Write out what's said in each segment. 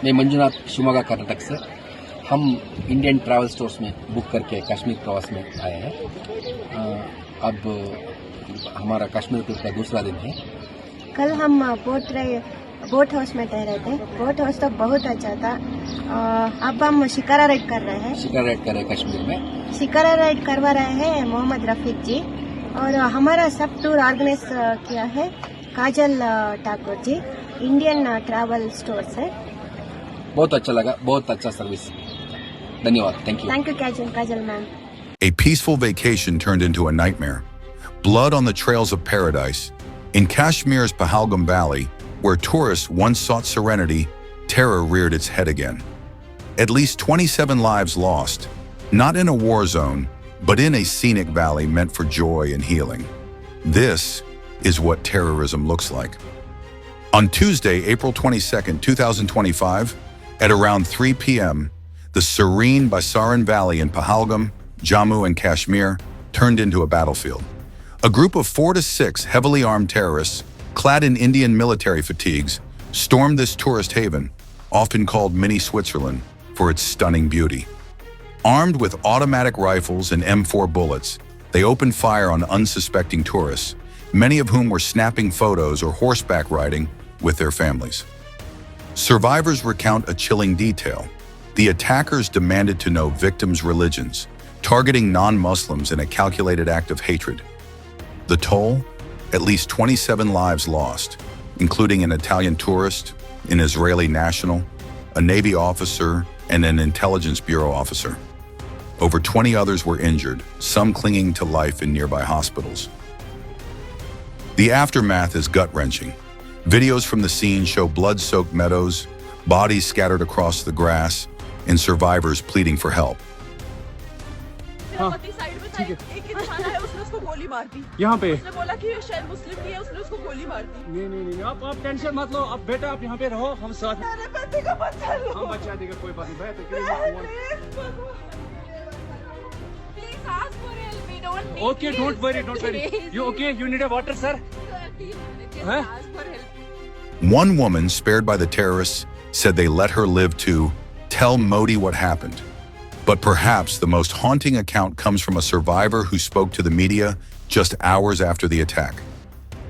मैं मंजुनाथ शिवमोगा कर्नाटक से। हम इंडियन ट्रैवल स्टोर्स में बुक करके कश्मीर प्रवास में आए हैं। अब हमारा कश्मीर ट्रिप का दूसरा दिन है। कल हम बोट हाउस में ठहरे थे। बोट हाउस तो बहुत अच्छा था। अब हम शिकारा राइड कर रहे हैं। शिकारा राइड कर रहे हैं कश्मीर में। शिकारा राइड करवा रहे हैं मोहम्मद रफीक जी, और हमारा सब टूर ऑर्गेनाइज किया है काजल Thakur ji, Indian travel store से। बहुत अच्छा लगा, बहुत अच्छा सर्विस। धन्यवाद, thank you. Thank you Kajal ma'am. A peaceful vacation turned into a nightmare. Blood on the trails of paradise. In Kashmir's Pahalgam Valley, where tourists once sought serenity, terror reared its head again. At least 27 lives lost, not in a war zone, but in a scenic valley meant for joy and healing. This is what terrorism looks like. On Tuesday, April 22nd, 2025, at around 3 p.m., the serene Basaran Valley in Pahalgam, Jammu and Kashmir turned into a battlefield. A group of 4 to 6 heavily armed terrorists, clad in Indian military fatigues, stormed this tourist haven, often called Mini Switzerland, for its stunning beauty. Armed with automatic rifles and M4 bullets, they opened fire on unsuspecting tourists, many of whom were snapping photos or horseback riding with their families. Survivors recount a chilling detail. The attackers demanded to know victims' religions, targeting non-Muslims in a calculated act of hatred. The toll? At least 27 lives lost, including an Italian tourist, an Israeli national, a Navy officer, and an Intelligence Bureau officer. Over 20 others were injured, some clinging to life in nearby hospitals. The aftermath is gut-wrenching. Videos from the scene show blood-soaked meadows, bodies scattered across the grass, and survivors pleading for help. यहाँ पे उसने बोला कि शायद मुस्लिम ही है, उसने उसको गोली मार दी। नहीं, आप टेंशन मत लो। अब बेटा आप यहाँ पे रहो, हम साथ मेरे पति को बचा लो। हम बचा देंगे, कोई बात नहीं। Please ask for help. We don't need. Okay, don't worry. You okay? You need a water, sir? Huh? Ask for help. One woman spared by the terrorists said they let her live to tell Modi what happened. But perhaps the most haunting account comes from a survivor who spoke to the media just hours after the attack.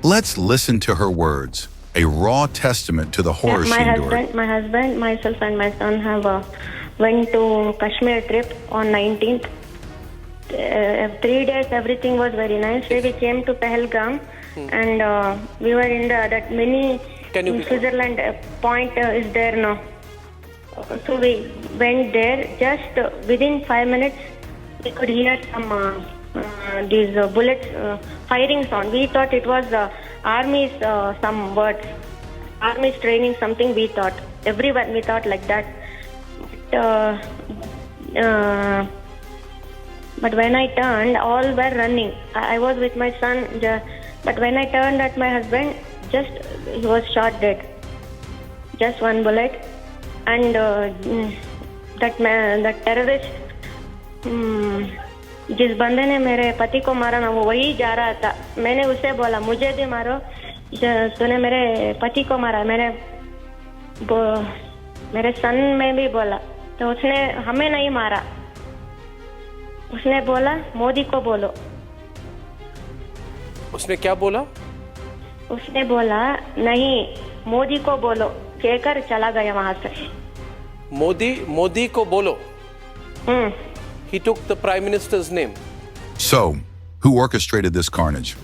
Let's listen to her words, a raw testament to the horror she endured. My husband, myself and my son have went to Kashmir trip on 19th. 3 days, everything was very nice. We came to Pahalgam and we were in that mini Switzerland point is there now. So we went there. Just within 5 minutes, we could hear some these bullets firing sound. We thought it was army's some words, army's training something. We thought everyone we thought like that. But when I turned, all were running. I was with my son, but when I turned at my husband, just he was shot dead. Just one bullet. And that terrorist, जिस बंदे ने मेरे पति को मारा ना, वो वही जा रहा था। मैंने उसे बोला मुझे भी मारो, तूने मेरे पति को मारा। मेरे सन में भी बोला, तो उसने हमें नहीं मारा। उसने बोला मोदी को बोलो। उसने क्या बोला? उसने बोला नहीं, मोदी को बोलो, कहकर चला गया वहां से। मोदी को बोलो। He took the Prime Minister's name. So, who orchestrated this carnage?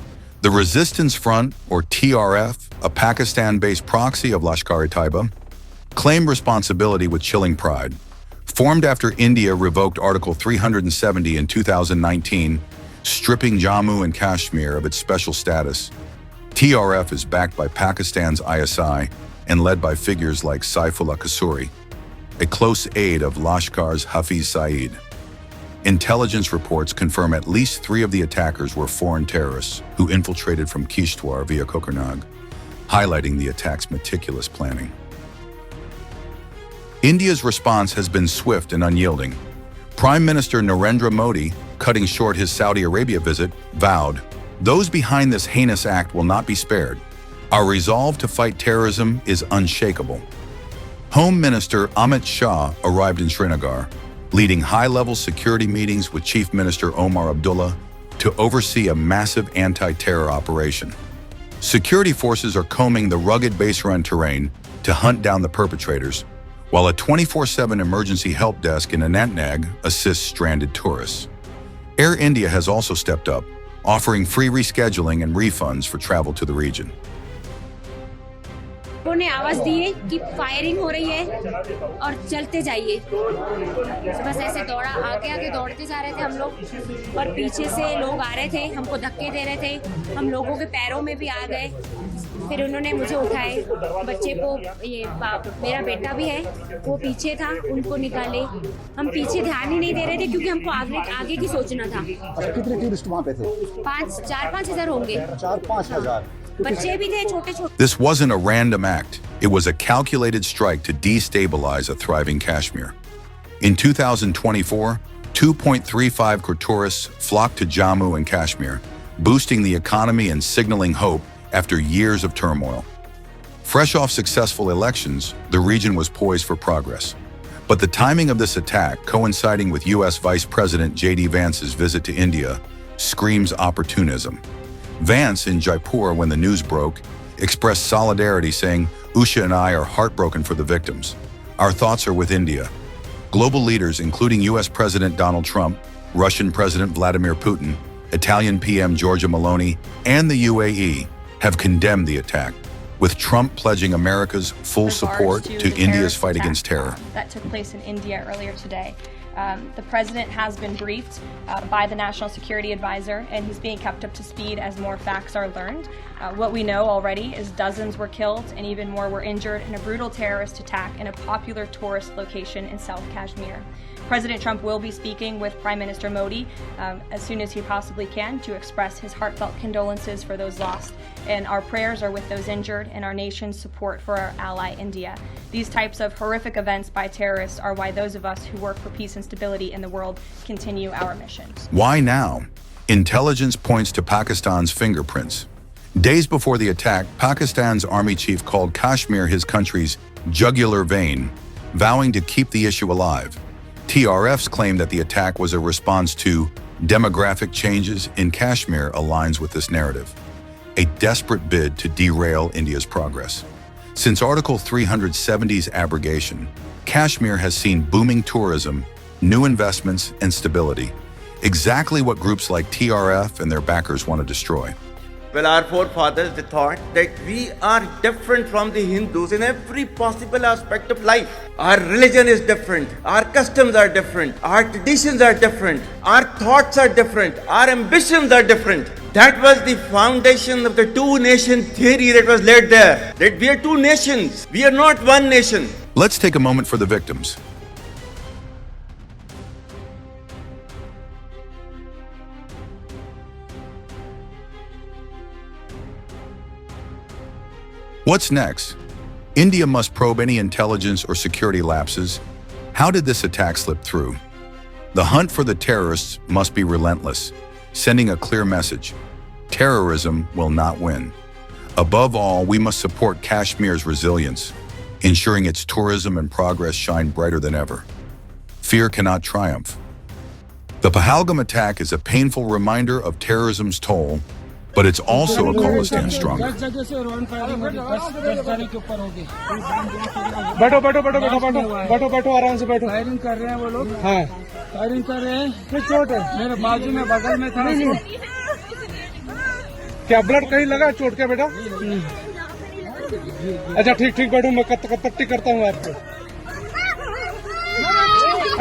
The Resistance Front, or TRF, a Pakistan-based proxy of Lashkar-e-Taiba, claimed responsibility with chilling pride. Formed after India revoked Article 370 in 2019, stripping Jammu and Kashmir of its special status, TRF is backed by Pakistan's ISI and led by figures like Saifullah Qasuri, a close aide of Lashkar's Hafiz Saeed. Intelligence reports confirm at least 3 of the attackers were foreign terrorists who infiltrated from Kishtwar via Kokernag, highlighting the attack's meticulous planning. India's response has been swift and unyielding. Prime Minister Narendra Modi, cutting short his Saudi Arabia visit, vowed, "Those behind this heinous act will not be spared. Our resolve to fight terrorism is unshakable." Home Minister Amit Shah arrived in Srinagar, leading high-level security meetings with Chief Minister Omar Abdullah to oversee a massive anti-terror operation. Security forces are combing the rugged base-run terrain to hunt down the perpetrators, while a 24/7 emergency help desk in Anantnag assists stranded tourists. Air India has also stepped up, offering free rescheduling and refunds for travel to the region. उन्होंने आवाज दी है कि firing हो रही है और चलते जाइए। बस ऐसे दौड़ा, आगे दौड़ते जा रहे थे हम लोग और पीछे से लोग आ रहे थे, हमको धक्के दे रहे थे, हम लोगों के पैरों में भी आ गए। फिर उन्होंने मुझे उठाए, बच्चे को, ये मेरा बेटा भी है, वो पीछे था, उनको निकाले। हम पीछे ध्यान ही नहीं दे रहे थे क्योंकि हमको आगे की सोचना था। कितने टूरिस्ट वहाँ पे थे? 4-5 हजार होंगे। 4-5 हजार। बच्चे भी थे छोटे-छोटे। This wasn't a random act. It was a calculated strike to destabilize a thriving Kashmir. In 2024, 2.35 crore tourists flocked to Jammu and Kashmir, boosting the economy and signaling hope after years of turmoil. Fresh off successful elections, the region was poised for progress. But the timing of this attack, coinciding with U.S. Vice President J.D. Vance's visit to India, screams opportunism. Vance, in Jaipur when the news broke, expressed solidarity, saying, "Usha and I are heartbroken for the victims. Our thoughts are with India." Global leaders, including U.S. President Donald Trump, Russian President Vladimir Putin, Italian PM Giorgia Meloni, and the UAE, have condemned the attack, with Trump pledging America's full support to India's fight against terror. That took place in India earlier today. The president has been briefed by the National Security Advisor, and he's being kept up to speed as more facts are learned. What we know already is dozens were killed and even more were injured in a brutal terrorist attack in a popular tourist location in South Kashmir. President Trump will be speaking with Prime Minister Modi as soon as he possibly can to express his heartfelt condolences for those lost. And our prayers are with those injured and our nation's support for our ally India. These types of horrific events by terrorists are why those of us who work for peace and stability in the world continue our mission. Why now? Intelligence points to Pakistan's fingerprints. Days before the attack, Pakistan's army chief called Kashmir his country's jugular vein, vowing to keep the issue alive. TRF's claim that the attack was a response to demographic changes in Kashmir aligns with this narrative, a desperate bid to derail India's progress. Since Article 370's abrogation, Kashmir has seen booming tourism, new investments, and stability, exactly what groups like TRF and their backers want to destroy. Well, our forefathers, they thought that we are different from the Hindus in every possible aspect of life. Our religion is different, our customs are different, our traditions are different, our thoughts are different, our ambitions are different. That was the foundation of the two-nation theory that was laid there. That we are two nations, we are not one nation. Let's take a moment for the victims. What's next? India must probe any intelligence or security lapses. How did this attack slip through? The hunt for the terrorists must be relentless, sending a clear message. Terrorism will not win. Above all, we must support Kashmir's resilience, ensuring its tourism and progress shine brighter than ever. Fear cannot triumph. The Pahalgam attack is a painful reminder of terrorism's toll, but it's also a call to stand stronger. बैठो बैठो बैठो बैठो बैठो बैठो बैठो आराम से बैठो। फायरिंग कर रहे हैं वो लोग। हाँ फायरिंग कर रहे हैं। किस चोट है? मेरे बाजू में बगल में था। क्या ब्लड कहीं लगा चोट क्या बेटा? अच्छा ठीक ठीक बैठो, मैं पट्टी करता हूँ आपको।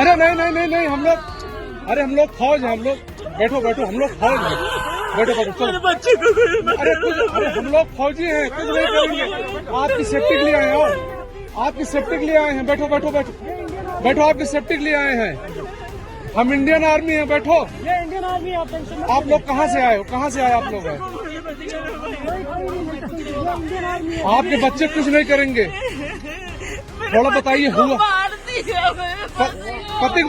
अरे नहीं नहीं नहीं नहीं हम लोग, अरे हम लोग फौज हैं, हम लोग बैठो बैठो, हम लोग फौज हैं, बैठो बैठो चलो। अरे हम लोग फौजी हैं, कुछ नहीं करेंगे, आपकी सेफ्टी के लिए आए हैं, आपकी सेफ्टी के लिए आए हैं, बैठो बैठो बैठो बैठो, आपकी सेफ्टी के लिए आए हैं, हम इंडियन आर्मी हैं, बैठो। ये इंडियन आर्मी आप लोग कहाँ से आए हो? कहाँ से आए आप लोग? आपके बच्चे कुछ नहीं करेंगे, थोड़ा बताइए। हुआ पति